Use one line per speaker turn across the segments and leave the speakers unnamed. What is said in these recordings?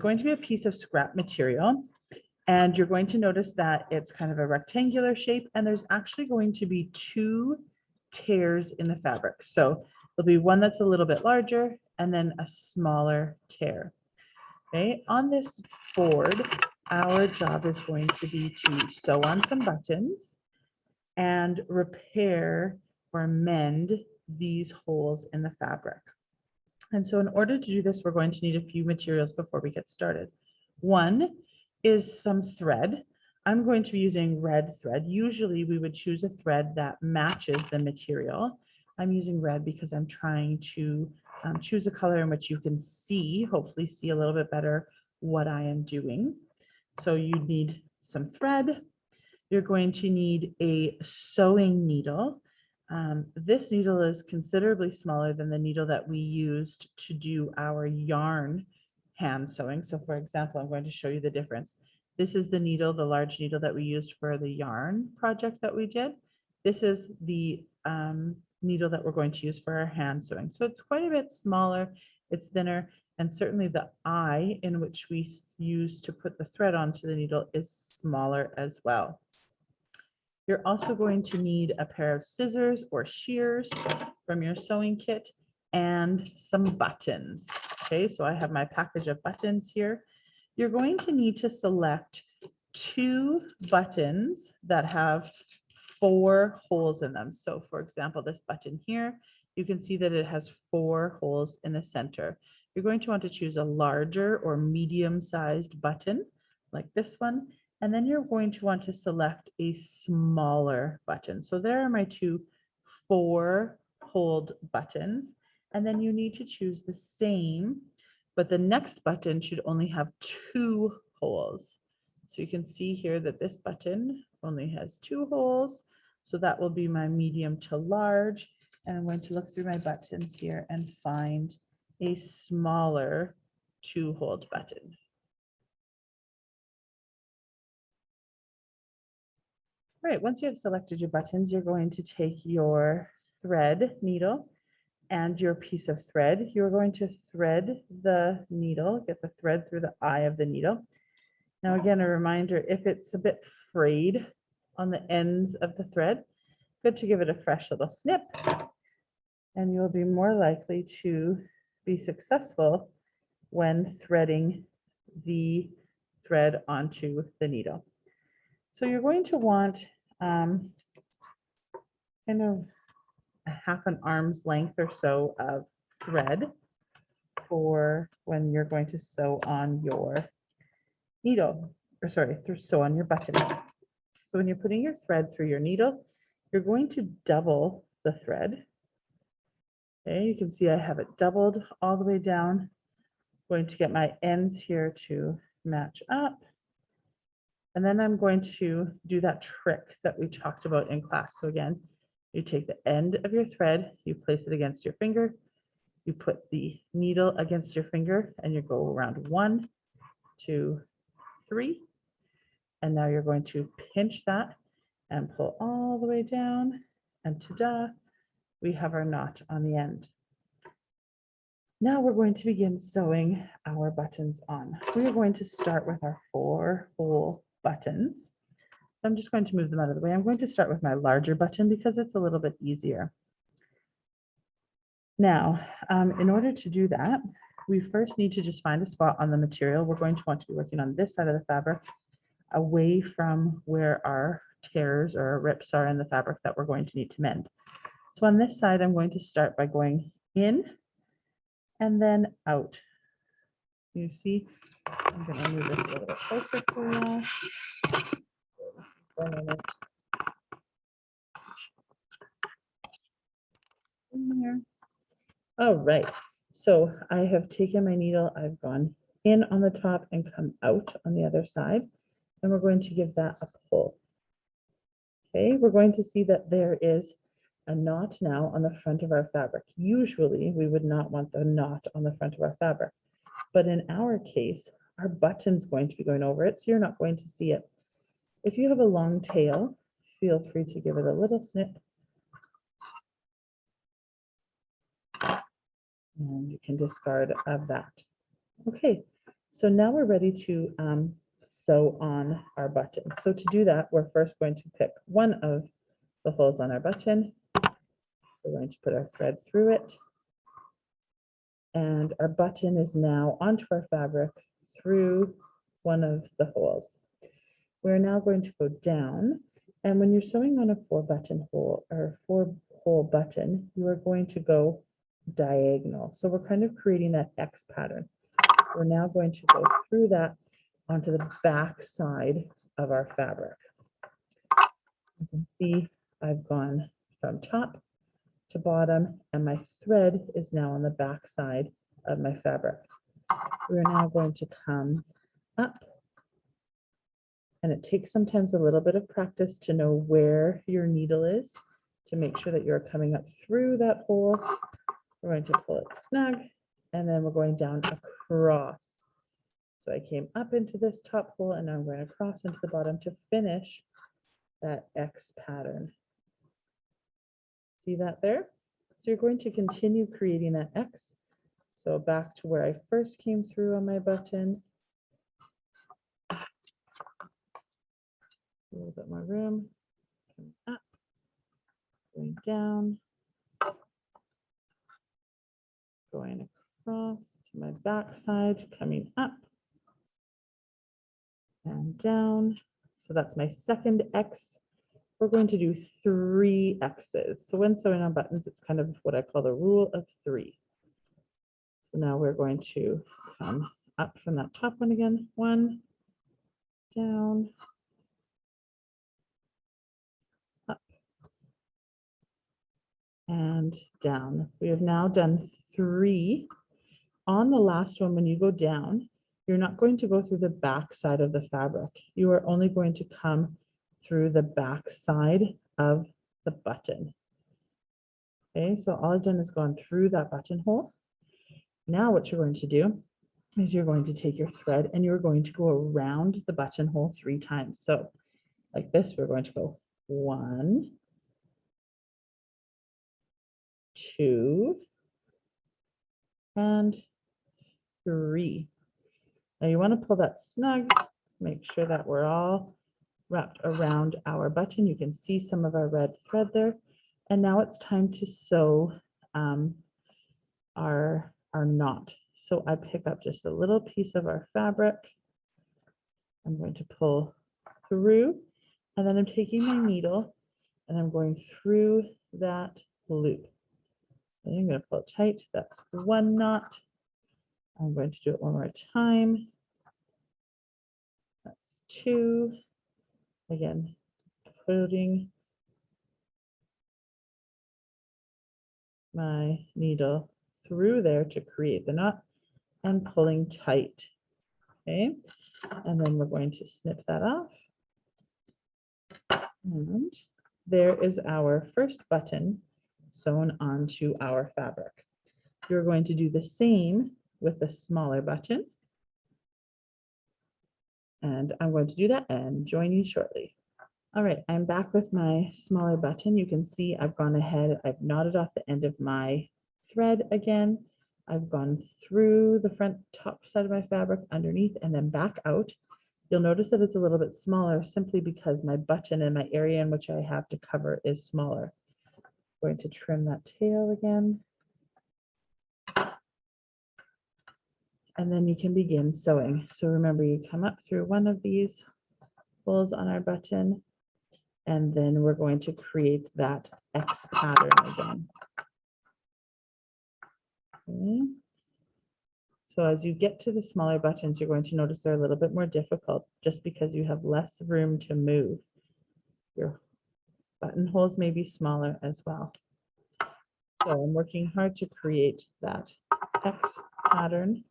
going to be a piece of scrap material, and you're going to notice that it's kind of a rectangular shape, and there's actually going to be two tears in the fabric. So there'll be one that's a little bit larger and then a smaller tear. Okay, on this board, our job is going to be to sew on some buttons and repair or mend these holes in the fabric. And so in order to do this, we're going to need a few materials before we get started. One is some thread. I'm going to be using red thread. Usually we would choose a thread that matches the material. I'm using red because I'm trying to choose a color in which you can see, hopefully see a little bit better what I am doing. So you need some thread. You're going to need a sewing needle. This needle is considerably smaller than the needle that we used to do our yarn hand sewing. So for example, I'm going to show you the difference. This is the needle, the large needle that we used for the yarn project that we did. This is the needle that we're going to use for our hand sewing. So it's quite a bit smaller, it's thinner, and certainly the eye in which we use to put the thread onto the needle is smaller as well. You're also going to need a pair of scissors or shears from your sewing kit and some buttons. Okay, so I have my package of buttons here. You're going to need to select 2 buttons that have 4 holes in them. So for example, this button here, you can see that it has 4 holes in the center. You're going to want to choose a larger or medium-sized button like this one. And then you're going to want to select a smaller button. So there are my 2 4-holed buttons. And then you need to choose the same, but the next button should only have 2 holes. So you can see here that this button only has 2 holes. So that will be my medium to large. And I'm going to look through my buttons here and find a smaller 2-holed button. All right, once you have selected your buttons, you're going to take your thread needle and your piece of thread. You're going to thread the needle, get the thread through the eye of the needle. Now, again, a reminder, if it's a bit frayed on the ends of the thread, good to give it a fresh little snip, and you'll be more likely to be successful when threading the thread onto the needle. So you're going to want kind of a half an arm's length or so of thread for when you're going to sew on your needle, or sorry, sew on your button. So when you're putting your thread through your needle, you're going to double the thread. Okay, you can see I have it doubled all the way down. I'm going to get my ends here to match up. And then I'm going to do that trick that we talked about in class. So again, you take the end of your thread, you place it against your finger, you put the needle against your finger, and you go around 1, 2, 3. And now you're going to pinch that and pull all the way down, and ta-da, we have our knot on the end. Now we're going to begin sewing our buttons on. We are going to start with our 4-hole buttons. I'm just going to move them out of the way. I'm going to start with my larger button because it's a little bit easier. Now, in order to do that, we first need to just find a spot on the material. We're going to want to be working on this side of the fabric, away from where our tears or our rips are in the fabric that we're going to need to mend. So on this side, I'm going to start by going in and then out. You see, I'm going to move this a little bit closer for you. For a minute. In here. All right, so I have taken my needle, I've gone in on the top and come out on the other side, and we're going to give that a pull. Okay, we're going to see that there is a knot now on the front of our fabric. Usually we would not want the knot on the front of our fabric, but in our case, our button's going to be going over it, so you're not going to see it. If you have a long tail, feel free to give it a little snip. And you can discard of that. Okay, So now we're ready to sew on our button. So to do that, we're first going to pick one of the holes on our button. We're going to put our thread through it. And our button is now onto our fabric through one of the holes. We're now going to go down. And when you're sewing on a 4-button hole or 4-hole button, you are going to go diagonal. So we're kind of creating that X pattern. We're now going to go through that onto the back side of our fabric. You can see I've gone from top to bottom, and my thread is now on the back side of my fabric. We're now going to come up, and it takes sometimes a little bit of practice to know where your needle is to make sure that you're coming up through that hole. We're going to pull it snug, and then we're going down across. So I came up into this top hole, and now I'm going across into the bottom to finish that X pattern. See that there? So you're going to continue creating that X. So back to where I first came through on my button. A little bit more room. Coming up, going down, going across to my back side, coming up and down. So that's my second X. We're going to do 3 X's. So when sewing on buttons, it's kind of what I call the rule of 3. So now we're going to come up from that top one again. 1, down, up, and down. We have now done 3. On the last one, when you go down, you're not going to go through the back side of the fabric. You are only going to come through the back side of the button. Okay, so all I've done is gone through that buttonhole. Now what you're going to do is you're going to take your thread and you're going to go around the buttonhole 3 times. So like this, we're going to go 1, 2, and 3. Now you want to pull that snug, make sure that we're all wrapped around our button. You can see some of our red thread there. And now it's time to sew our knot. So I pick up just a little piece of our fabric. I'm going to pull through, and then I'm taking my needle and I'm going through that loop. And I'm going to pull it tight. That's 1 knot. I'm going to do it one more time. That's 2. Again, putting my needle through there to create the knot and pulling tight. Okay, and then we're going to snip that off. And there is our first button sewn onto our fabric. You're going to do the same with the smaller button. And I'm going to do that and join you shortly. All right, I'm back with my smaller button. You can see I've gone ahead, I've knotted off the end of my thread again. I've gone through the front top side of my fabric underneath and then back out. You'll notice that it's a little bit smaller simply because my button and my area in which I have to cover is smaller. I'm going to trim that tail again. And then you can begin sewing. So remember, you come up through one of these holes on our button, and then we're going to create that X pattern again. Okay. So as you get to the smaller buttons, you're going to notice they're a little bit more difficult just because you have less room to move. Your buttonholes may be smaller as well. So I'm working hard to create that X pattern.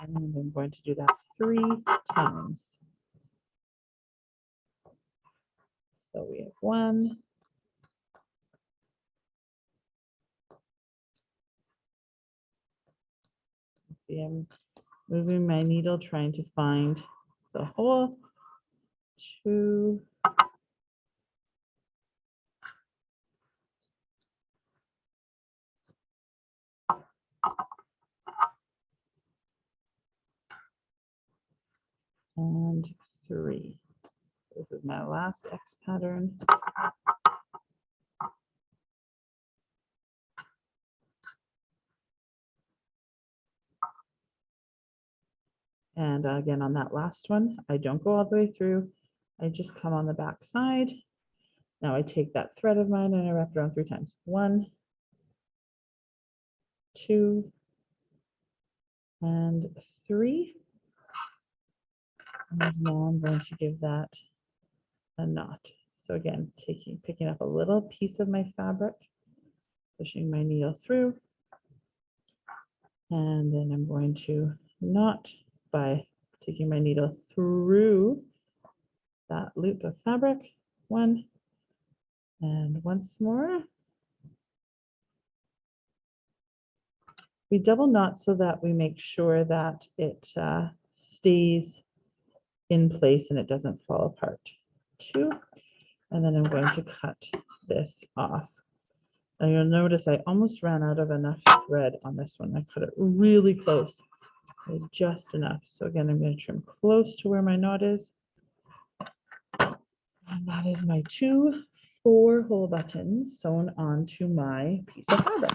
And I'm going to do that 3 times. So we have 1, see, I'm moving my needle trying to find the hole. 2, 3, and 3. This is my last X pattern. And again, on that last one, I don't go all the way through. I just come on the back side. Now I take that thread of mine and I wrap it around 3 times. 1, 2, and 3. And now I'm going to give that a knot. So again, picking up a little piece of my fabric, pushing my needle through, and then I'm going to knot by taking my needle through that loop of fabric. 1, and once more. We double knot so that we make sure that it stays in place and it doesn't fall apart. 2, and then I'm going to cut this off. And you'll notice I almost ran out of enough thread on this one. I cut it really close, just enough. So again, I'm going to trim close to where my knot is. And that is my 2 4-hole buttons sewn onto my piece of fabric.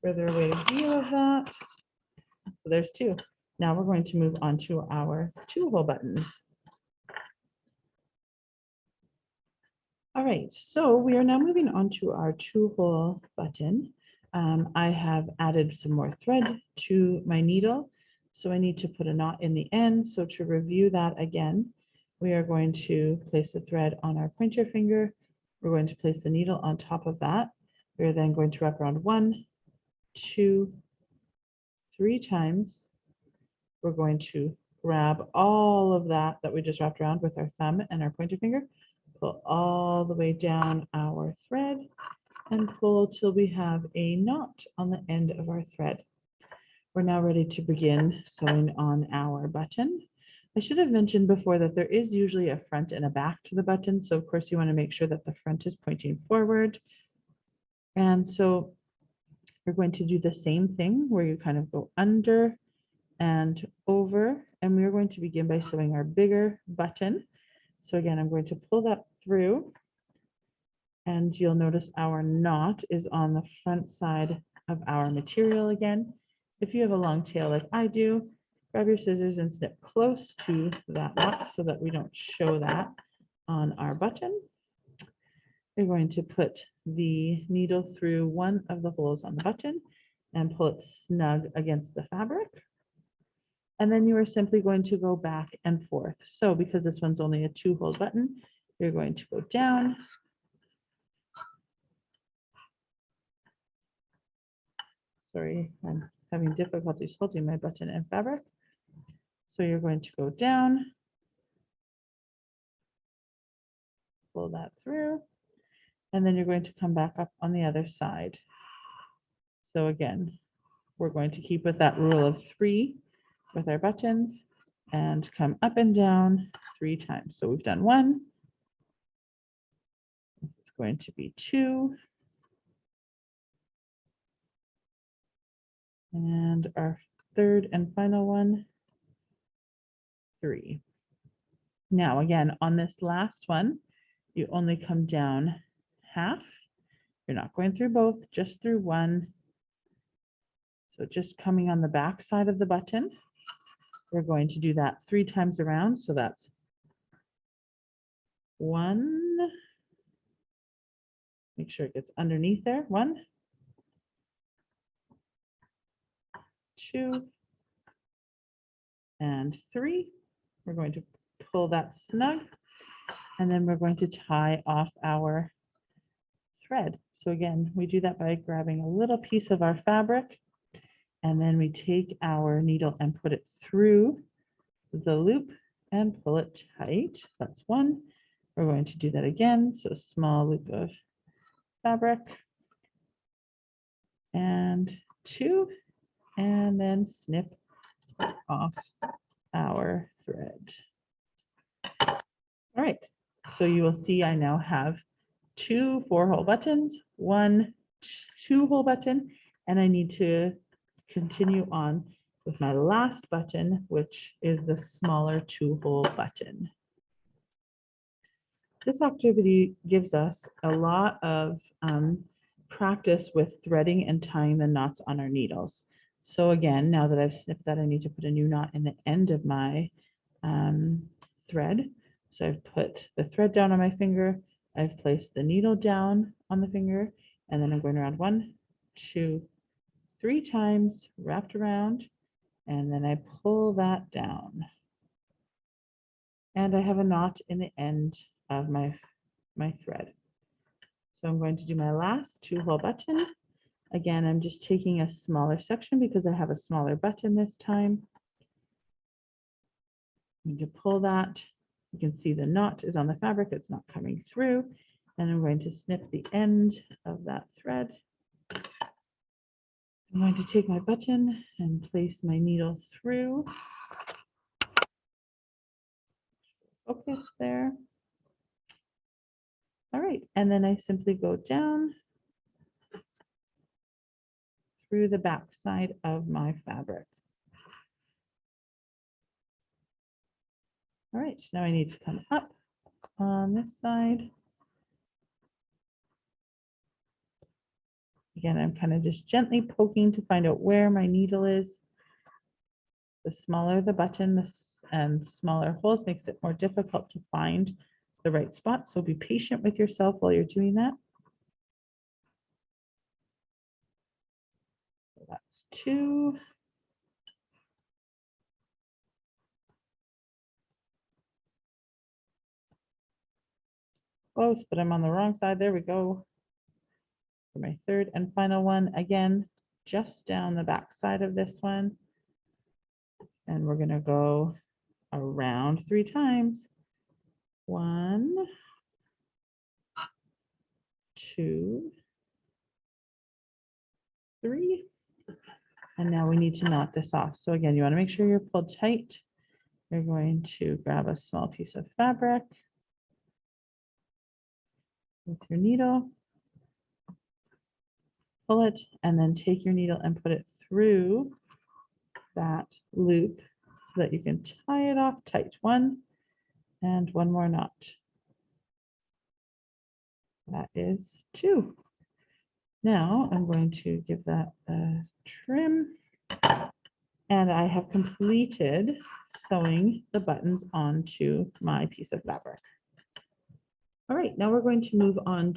Further away view of that. So there's 2. Now we're going to move on to our 2-hole buttons. All right, so we are now moving on to our 2-hole button. I have added some more thread to my needle, so I need to put a knot in the end. So to review that again, we are going to place the thread on our pointer finger. We're going to place the needle on top of that. We're then going to wrap around 1, 2, 3 times. We're going to grab all of that we just wrapped around with our thumb and our pointer finger, pull all the way down our thread, and pull till we have a knot on the end of our thread. We're now ready to begin sewing on our button. I should have mentioned before that there is usually a front and a back to the button. So of course you want to make sure that the front is pointing forward. And so we're going to do the same thing where you kind of go under and over, and we're going to begin by sewing our bigger button. So again, I'm going to pull that through, and you'll notice our knot is on the front side of our material again. If you have a long tail like I do, grab your scissors and snip close to that knot so that we don't show that on our button. You're going to put the needle through one of the holes on the button and pull it snug against the fabric. And then you are simply going to go back and forth. So because this one's only a 2-hole button, you're going to go down. Sorry, I'm having difficulties holding my button and fabric. So you're going to go down, pull that through, and then you're going to come back up on the other side. So again, we're going to keep with that rule of 3 with our buttons and come up and down 3 times. So we've done 1. It's going to be 2. And our third and final one, 3. Now again, on this last one, you only come down half. You're not going through both, just through 1. So just coming on the back side of the button. We're going to do that 3 times around. So that's 1. Make sure it gets underneath there. 1, 2, and 3. We're going to pull that snug, and then we're going to tie off our thread. So again, we do that by grabbing a little piece of our fabric, and then we take our needle and put it through the loop and pull it tight. That's 1. We're going to do that again. So small loop of fabric, and 2, and then snip off our thread. All right, so you will see I now have 2 4-hole buttons, 1 2-hole button, and I need to continue on with my last button, which is the smaller 2-hole button. This activity gives us a lot of practice with threading and tying the knots on our needles. So again, now that I've snipped that, I need to put a new knot in the end of my thread. So I've put the thread down on my finger, I've placed the needle down on the finger, and then I'm going around 1, 2, 3 times, wrapped around, and then I pull that down. And I have a knot in the end of my thread. So I'm going to do my last 2-hole button. Again, I'm just taking a smaller section because I have a smaller button this time. I'm going to pull that. You can see the knot is on the fabric, it's not coming through. And I'm going to snip the end of that thread. I'm going to take my button and place my needle through. Focus there. All right, and then I simply go down through the back side of my fabric. All right, now I need to come up on this side. Again, I'm kind of just gently poking to find out where my needle is. The smaller the button and smaller holes makes it more difficult to find the right spot. So be patient with yourself while you're doing that. So that's 2. Close, but I'm on the wrong side. There we go. For my 3rd and final one, again, just down the back side of this one. And we're going to go around 3 times. 1, 2, 3. And now we need to knot this off. So again, you want to make sure you're pulled tight. You're going to grab a small piece of fabric with your needle, pull it, and then take your needle and put it through that loop so that you can tie it off tight. 1 and 1 more knot. That is 2. Now I'm going to give that a trim, and I have completed sewing the buttons onto my piece of fabric. All right, now we're going to move on